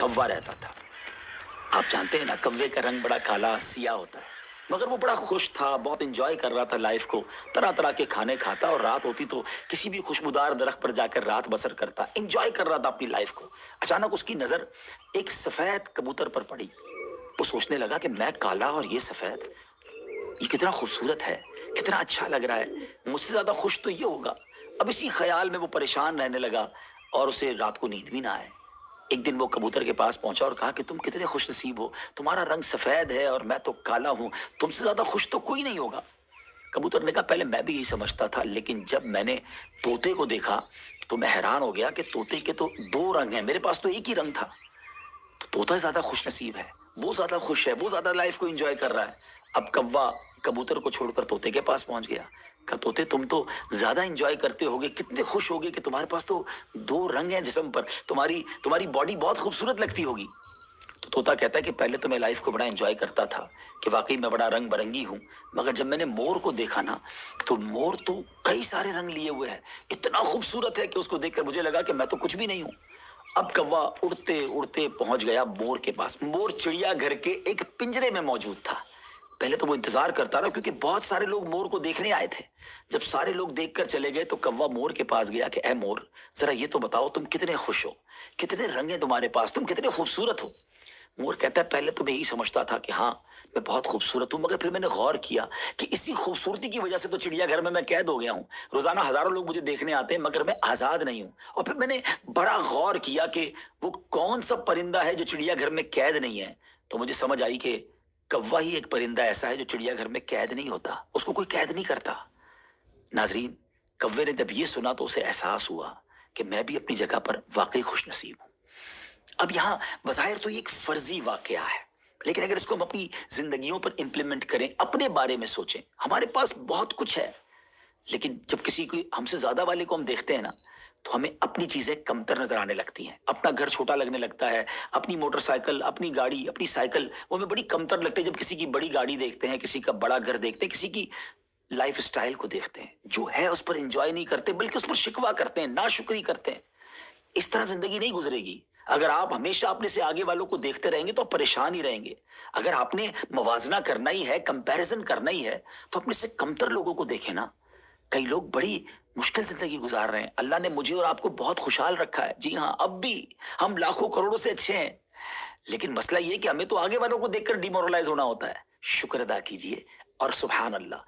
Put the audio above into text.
कौवा रहता था। आप जानते हैं ना, कौवे का रंग बड़ा काला सिया होता है, मगर वो बड़ा खुश था, बहुत एंजॉय कर रहा था लाइफ को। तरह तरह के खाने खाता और रात होती तो किसी भी खुशबूदार दरख्त पर जाकर रात बसर करता, एंजॉय कर रहा था अपनी लाइफ को। अचानक उसकी नजर एक सफेद कबूतर पर पड़ी। वो सोचने लगा कि मैं काला और ये सफेद, ये कितना खूबसूरत है, कितना अच्छा लग रहा है, मुझसे ज्यादा खुश तो ये होगा। अब इसी ख्याल में वो परेशान रहने लगा और उसे रात को नींद भी ना आए। एक दिन वो कबूतर के पास पहुंचा और कहा कि तुम कितने खुश नसीब हो, तुम्हारा रंग सफेद है और मैं तो काला हूं, तुमसे ज्यादा खुश तो कोई नहीं होगा। कबूतर ने कहा, पहले मैं भी यही समझता था, लेकिन जब मैंने तोते को देखा तो मैं हैरान हो गया कि तोते के तो दो रंग हैं, मेरे पास तो एक ही रंग था। तो तोता ज्यादा खुश नसीब है, वो ज्यादा खुश है, वो ज्यादा लाइफ को एंजॉय कर रहा है। अब कौवा कबूतर को छोड़कर तोते के पास पहुंच गया। कहा, तोते तुम तो ज्यादा एंजॉय करते होगे, कितने खुश होगे कि तुम्हारे पास तो दो रंग हैं जिस्म पर, तुम्हारी तुम्हारी बॉडी बहुत खूबसूरत लगती होगी। तो तोता कहता है कि पहले तो मैं लाइफ को बड़ा एंजॉय करता था कि वाकई मैं बड़ा रंग बरंगी हूँ, मगर जब मैंने मोर को देखा ना, तो मोर तो कई सारे रंग लिए हुए है, इतना खूबसूरत है कि उसको देखकर मुझे लगा कि मैं तो कुछ भी नहीं हूँ। अब कौवा उड़ते उड़ते पहुंच गया मोर के पास। मोर चिड़िया घर के एक पिंजरे में मौजूद था। पहले तो वो इंतजार करता रहा, क्योंकि बहुत सारे लोग मोर को देखने आए थे। जब सारे लोग देखकर चले गए तो कौवा मोर के पास गया कि ऐ मोर, जरा ये तो बताओ तुम कितने खुश हो, कितने रंग हैं तुम्हारे पास, तुम कितने खूबसूरत हो। मोर कहता है, पहले तो मैं यही समझता था कि हाँ, मैं बहुत खूबसूरत हूँ, मगर फिर मैंने गौर किया कि इसी खूबसूरती की वजह से तो चिड़ियाघर में मैं कैद हो गया हूँ। रोजाना हजारों लोग मुझे देखने आते हैं, मगर मैं आजाद नहीं हूँ। और फिर मैंने बड़ा गौर किया कि वो कौन सा परिंदा है जो चिड़ियाघर में कैद नहीं है। तो मुझे समझ आई कि कौवा ही एक परिंदा ऐसा है जो चिड़ियाघर में कैद नहीं होता, उसको कोई कैद नहीं करता। नाजरीन, कौवे ने जब ये सुना तो उसे एहसास हुआ कि मैं भी अपनी जगह पर वाकई खुश नसीब हूँ। अब यहाँ बज़ाहिर तो ये एक फर्जी वाकया है, लेकिन अगर इसको हम अपनी जिंदगियों पर इंप्लीमेंट करें, अपने बारे में सोचें, हमारे पास बहुत कुछ है, लेकिन जब किसी को हमसे ज्यादा वाले को हम देखते हैं ना, तो हमें अपनी चीजें कमतर नजर आने लगती हैं। अपना घर छोटा लगने लगता है, अपनी मोटरसाइकिल, अपनी गाड़ी, अपनी साइकिल वो हमें बड़ी कमतर लगती है जब किसी की बड़ी गाड़ी देखते हैं, किसी का बड़ा घर देखते हैं, किसी की लाइफ स्टाइल को देखते हैं। जो है उस पर एंजॉय नहीं करते, बल्कि उस पर शिकवा करते हैं, नाशुक्री करते हैं। इस तरह जिंदगी नहीं गुजरेगी। अगर आप हमेशा अपने से आगे वालों को देखते रहेंगे तो आप परेशान ही रहेंगे। अगर आपने मवाजना करना ही है, कंपैरिजन करना ही है, तो अपने से कमतर लोगों को देखें ना। कई लोग बड़ी मुश्किल जिंदगी गुजार रहे हैं। अल्लाह ने मुझे और आपको बहुत खुशहाल रखा है। जी हाँ, अब भी हम लाखों करोड़ों से अच्छे हैं, लेकिन मसला ये है कि हमें तो आगे वालों को देखकर डिमोरलाइज होना होता है। शुक्र अदा कीजिए और सुभान अल्लाह।